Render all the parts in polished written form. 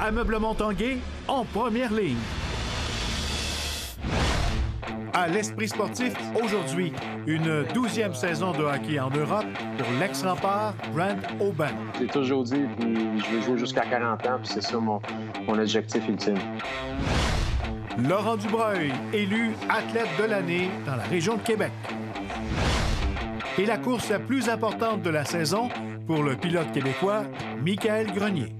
Ameublement Tanguay en première ligne. À l'Esprit sportif, aujourd'hui, une 12e saison de hockey en Europe pour l'ex-rempart Brent Aubin. J'ai toujours dit, puis je veux jouer jusqu'à 40 ans, puis c'est ça mon objectif ultime. Laurent Dubreuil, élu athlète de l'année dans la région de Québec. Et la course la plus importante de la saison pour le pilote québécois, Michael Grenier.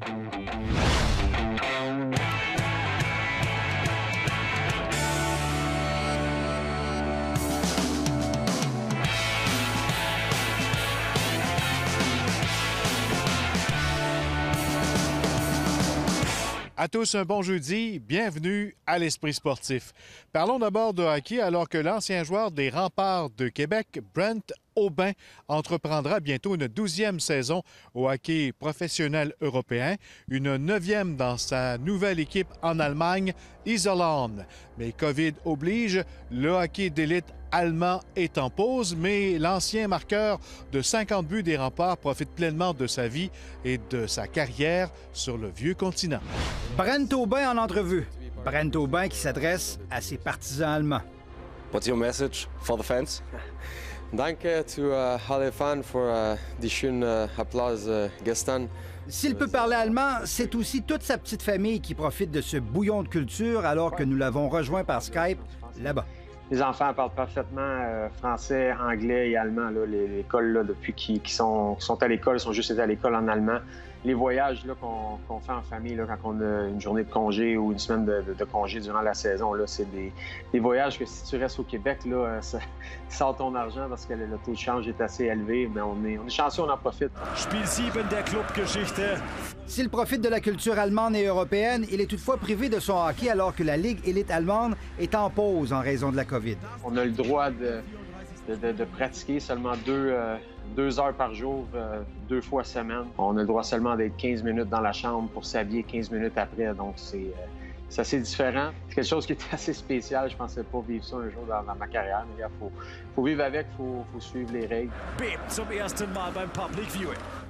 À tous, un bon jeudi. Bienvenue à l'Esprit sportif. Parlons d'abord de hockey alors que l'ancien joueur des Remparts de Québec, Brent Aubin, entreprendra bientôt une 12e saison au hockey professionnel européen, une 9e dans sa nouvelle équipe en Allemagne, Iserlohn. Mais COVID oblige, le hockey d'élite allemand est en pause, mais l'ancien marqueur de 50 buts des Remparts profite pleinement de sa vie et de sa carrière sur le vieux continent. Brent Aubin en entrevue. Brent Aubin qui s'adresse à ses partisans allemands. What's your message for the fans? Danke to alle Fans für die schönen Applaus gestern. S'il peut parler allemand, c'est aussi toute sa petite famille qui profite de ce bouillon de culture alors que nous l'avons rejoint par Skype là-bas. Les enfants parlent parfaitement français, anglais et allemand. L'école, depuis qu'ils sont à l'école, ils sont juste à l'école en allemand. Les voyages qu'on fait en famille, là, quand on a une journée de congé ou une semaine de congé durant la saison, c'est des voyages que si tu restes au Québec, là, ça sort ton argent parce que le taux de change est assez élevé. Mais on est chanceux, on en profite. Spiel 7 der Clubgeschichte. S'il profite de la culture allemande et européenne, il est toutefois privé de son hockey alors que la Ligue élite allemande est en pause en raison de la COVID. On a le droit de pratiquer seulement deux heures par jour, 2 fois semaine. On a le droit seulement d'être 15 minutes dans la chambre pour s'habiller 15 minutes après. Donc, c'est assez différent. C'est quelque chose qui est assez spécial. Je pensais pas vivre ça un jour dans ma carrière. Mais il faut vivre avec, il faut suivre les règles.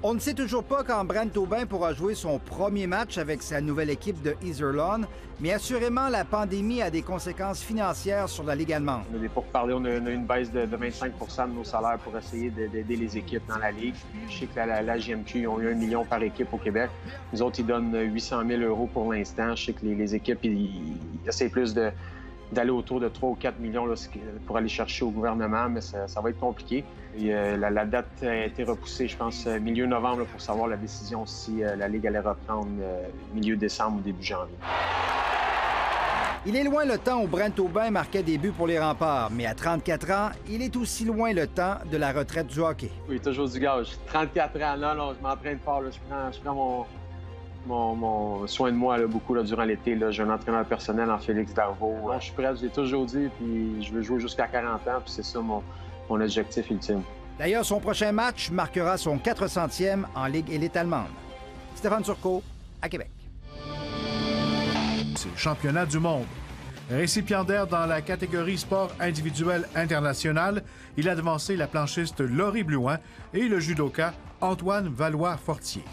On ne sait toujours pas quand Brent Aubin pourra jouer son premier match avec sa nouvelle équipe de Iserlohn, mais assurément, la pandémie a des conséquences financières sur la Ligue allemande. On a des pourparlers, on a une baisse de 25 % de nos salaires pour essayer d'aider les équipes dans la Ligue. Je sais que la JMQ, ils ont eu 1 million par équipe au Québec. Les autres, ils donnent 800 000 € pour l'instant. Je sais que les équipes, ils essaient plus d'aller autour de 3 ou 4 millions là, pour aller chercher au gouvernement, mais ça va être compliqué. Et, la date a été repoussée, je pense, milieu novembre, là, pour savoir la décision si la Ligue allait reprendre milieu décembre ou début janvier. Il est loin le temps où Brent Aubin marquait des buts pour les Remparts, mais à 34 ans, il est aussi loin le temps de la retraite du hockey. Oui, toujours du gage. 34 ans, non, je m'entraîne fort. Là. Je prends mon soin de moi là, beaucoup là, durant l'été. J'ai un entraîneur personnel en Félix Darvaux. Je suis prêt, je l'ai toujours dit, puis je veux jouer jusqu'à 40 ans, puis c'est ça mon objectif ultime. D'ailleurs, son prochain match marquera son 400e en Ligue élite allemande. Stéphane Turcot, à Québec. C'est le championnat du monde. Récipiendaire dans la catégorie sport individuel international, il a devancé la planchiste Laurie Blouin et le judoka Antoine Valois-Fortier.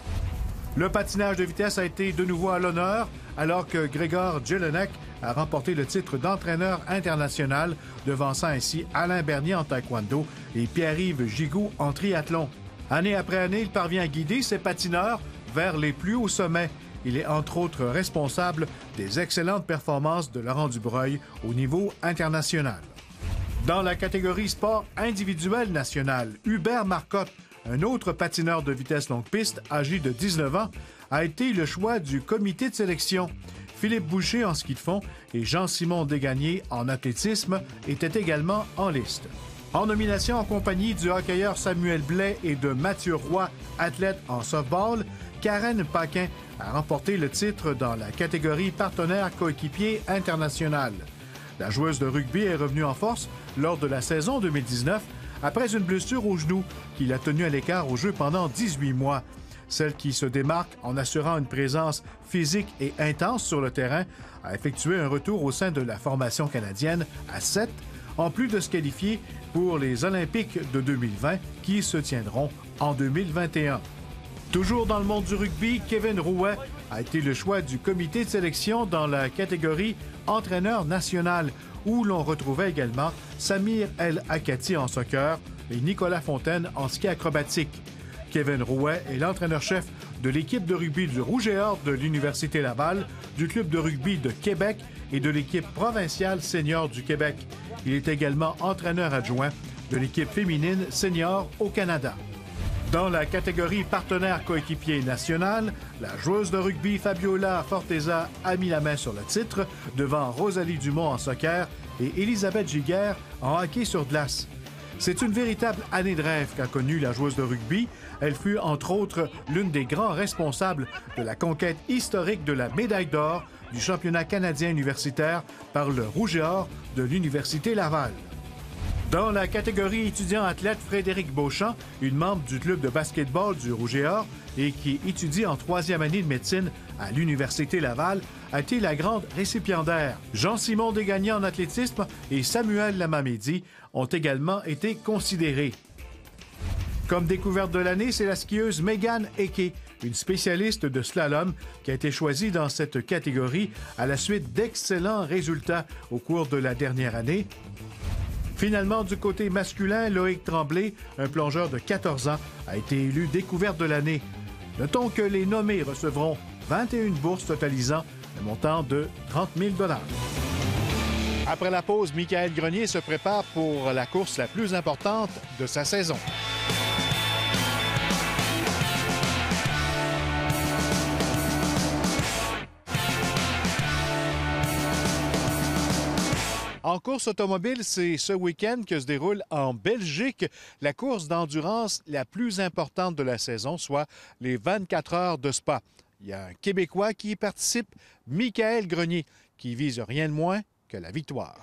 Le patinage de vitesse a été de nouveau à l'honneur alors que Grégor Jelinek a remporté le titre d'entraîneur international, devançant ainsi Alain Bernier en taekwondo et Pierre-Yves Gigoux en triathlon. Année après année, il parvient à guider ses patineurs vers les plus hauts sommets. Il est entre autres responsable des excellentes performances de Laurent Dubreuil au niveau international. Dans la catégorie sport individuel national, Hubert Marcotte, un autre patineur de vitesse longue piste âgé de 19 ans, a été le choix du comité de sélection. Philippe Boucher en ski de fond et Jean-Simon Desgagnés en athlétisme étaient également en liste. En nomination en compagnie du hockeyeur Samuel Blais et de Mathieu Roy, athlète en softball, Karen Paquin a remporté le titre dans la catégorie partenaire coéquipier international. La joueuse de rugby est revenue en force lors de la saison 2019 après une blessure au genou qui l'a tenue à l'écart au jeu pendant 18 mois. Celle qui se démarque en assurant une présence physique et intense sur le terrain a effectué un retour au sein de la formation canadienne à 7, en plus de se qualifier pour les Olympiques de 2020 qui se tiendront en 2021. Toujours dans le monde du rugby, Kevin Rouet a été le choix du comité de sélection dans la catégorie entraîneur national, où l'on retrouvait également Samir El Akati en soccer et Nicolas Fontaine en ski acrobatique. Kevin Rouet est l'entraîneur-chef de l'équipe de rugby du Rouge et Or de l'Université Laval, du club de rugby de Québec et de l'équipe provinciale senior du Québec. Il est également entraîneur adjoint de l'équipe féminine senior au Canada. Dans la catégorie partenaire coéquipier national, la joueuse de rugby Fabiola Forteza a mis la main sur le titre devant Rosalie Dumont en soccer et Elisabeth Giguère en hockey sur glace. C'est une véritable année de rêve qu'a connue la joueuse de rugby. Elle fut, entre autres, l'une des grands responsables de la conquête historique de la médaille d'or du championnat canadien universitaire par le Rouge et Or de l'Université Laval. Dans la catégorie étudiant-athlète, Frédéric Beauchamp, une membre du club de basketball du Rouge et Or et qui étudie en 3e année de médecine à l'Université Laval, a été la grande récipiendaire. Jean-Simon Desgagnés en athlétisme et Samuel Lamamédi ont également été considérés. Comme découverte de l'année, c'est la skieuse Megan Eke, une spécialiste de slalom, qui a été choisie dans cette catégorie à la suite d'excellents résultats au cours de la dernière année. Finalement, du côté masculin, Loïc Tremblay, un plongeur de 14 ans, a été élu découverte de l'année. Notons que les nommés recevront 21 bourses totalisant un montant de 30 000 $. Après la pause, Michael Grenier se prépare pour la course la plus importante de sa saison. En course automobile, c'est ce week-end que se déroule en Belgique la course d'endurance la plus importante de la saison, soit les 24 heures de Spa. Il y a un Québécois qui y participe, Michael Grenier, qui vise rien de moins que la victoire.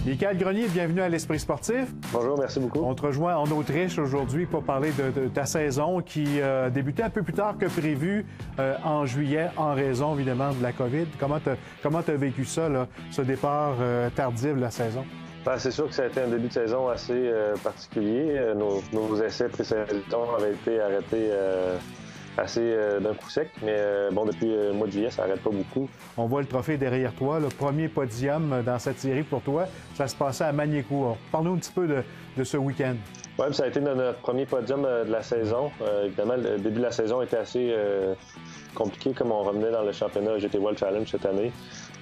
Michael Grenier, bienvenue à l'Esprit sportif. Bonjour, merci beaucoup. On te rejoint en Autriche aujourd'hui pour parler de ta saison qui débutait un peu plus tard que prévu en juillet, en raison évidemment de la COVID. Comment tu as vécu ça, là, ce départ tardif de la saison? Ben, c'est sûr que ça a été un début de saison assez particulier. Nos essais précédents avaient été arrêtés assez d'un coup sec, mais bon, depuis le mois de juillet, ça n'arrête pas beaucoup. On voit le trophée derrière toi, le premier podium dans cette série pour toi. Ça se passait à Magny-Cours. Parle-nous un petit peu de ce week-end. Oui, ça a été notre premier podium de la saison. Évidemment, le début de la saison était assez compliqué, comme on revenait dans le championnat GT World Challenge cette année.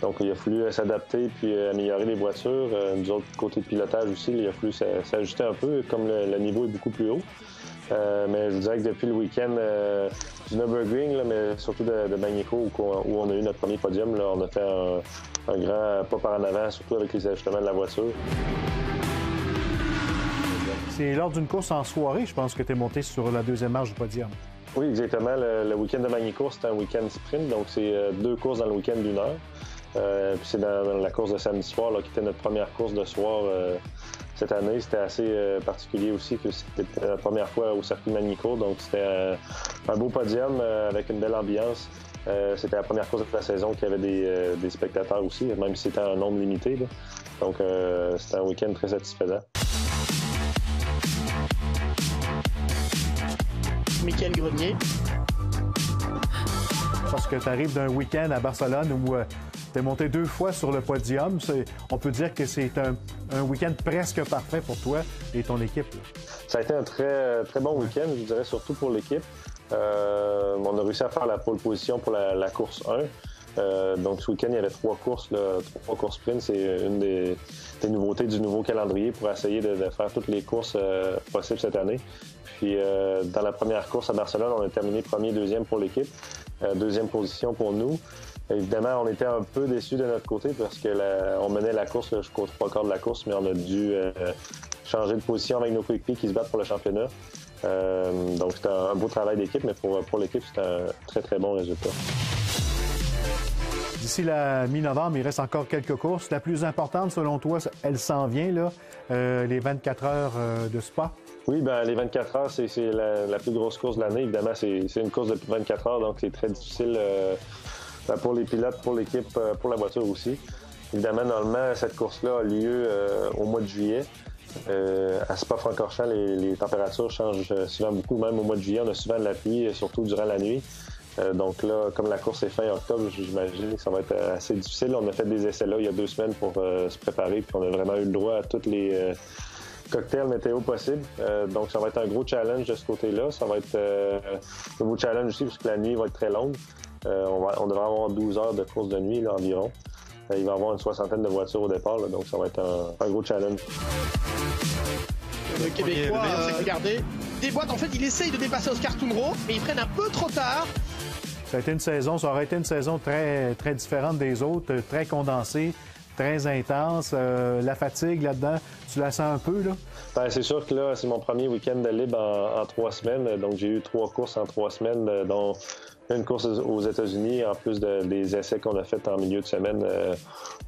Donc, il a fallu s'adapter puis améliorer les voitures. Nous autres, côté de pilotage aussi, il a fallu s'ajuster un peu, comme le niveau est beaucoup plus haut. Mais je vous dirais que depuis le week-end du Nürburgring, mais surtout de Magny-Cours, où on a eu notre premier podium, là, on a fait un grand pas par en avant, surtout avec les ajustements de la voiture. C'est lors d'une course en soirée, je pense, que tu es monté sur la deuxième marche du podium. Oui, exactement. Le week-end de Magny-Cours, c'était un week-end sprint, donc c'est 2 courses dans le week-end d'1 heure. Puis c'est dans la course de samedi soir, là, qui était notre première course de soir cette année. C'était assez particulier aussi, que c'était la première fois au circuit de Magny-Cours, donc c'était un beau podium avec une belle ambiance. C'était la première course de la saison qu'il y avait des spectateurs aussi, même si c'était un nombre limité, là. Donc c'était un week-end très satisfaisant. Michael Grenier. Parce que tu arrives d'un week-end à Barcelone où tu es monté 2 fois sur le podium. On peut dire que c'est un week-end presque parfait pour toi et ton équipe, là. Ça a été un très, très bon week-end, je dirais, surtout pour l'équipe. On a réussi à faire la pole position pour la course 1. Donc, ce week-end, il y avait 3 courses, 3 courses sprint. C'est une des nouveautés du nouveau calendrier pour essayer de faire toutes les courses possibles cette année. Puis, dans la première course à Barcelone, on a terminé premier, deuxième pour l'équipe. Deuxième position pour nous. Évidemment, on était un peu déçus de notre côté parce que on menait la course jusqu'aux 3 quarts de la course, mais on a dû changer de position avec nos coéquipiers qui se battent pour le championnat. Donc, c'était un beau travail d'équipe, mais pour l'équipe, c'était un très, très bon résultat. D'ici la mi-novembre, il reste encore quelques courses. La plus importante, selon toi, elle s'en vient, là, les 24 heures de Spa? Oui, ben les 24 heures, c'est la plus grosse course de l'année. Évidemment, c'est une course de 24 heures, donc c'est très difficile pour les pilotes, pour l'équipe, pour la voiture aussi. Évidemment, normalement, cette course-là a lieu au mois de juillet. À Spa-Francorchamps, les températures changent souvent beaucoup. Même au mois de juillet, on a souvent de la pluie, surtout durant la nuit. Donc là, comme la course est fin octobre, j'imagine que ça va être assez difficile. On a fait des essais là il y a 2 semaines pour se préparer, puis on a vraiment eu le droit à tous les cocktails météo possibles. Donc ça va être un gros challenge de ce côté-là. Ça va être un nouveau challenge aussi, parce que la nuit va être très longue. On devrait avoir 12 heures de course de nuit là, environ. Il va y avoir une 60aine de voitures au départ, là, donc ça va être un gros challenge. Le Québécois, regardez, des boîtes, en fait, il essaye de dépasser Oscar Tunro, mais ils prennent un peu trop tard. Ça aurait été une saison très, très différente des autres, très condensée, très intense. La fatigue là-dedans, tu la sens un peu, là? Ben, c'est sûr que là, c'est mon premier week-end de libre en 3 semaines. Donc, j'ai eu 3 courses en 3 semaines, dont une course aux États-Unis, en plus des essais qu'on a fait en milieu de semaine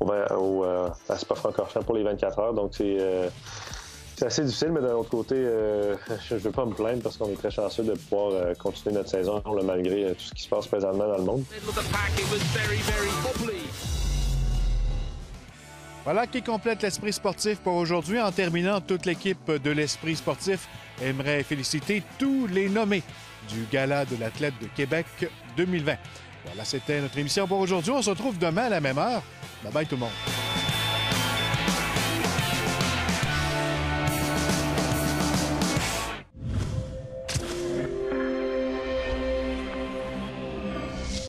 à Spa-Francorchamps pour les 24 heures. Donc, c'est assez difficile, mais d'un autre côté, je ne veux pas me plaindre parce qu'on est très chanceux de pouvoir continuer notre saison là, malgré tout ce qui se passe présentement dans le monde. Voilà qui complète l'Esprit sportif pour aujourd'hui. En terminant, toute l'équipe de l'Esprit sportif aimerait féliciter tous les nommés du Gala de l'athlète de Québec 2020. Voilà, c'était notre émission pour aujourd'hui. On se retrouve demain à la même heure. Bye bye tout le monde.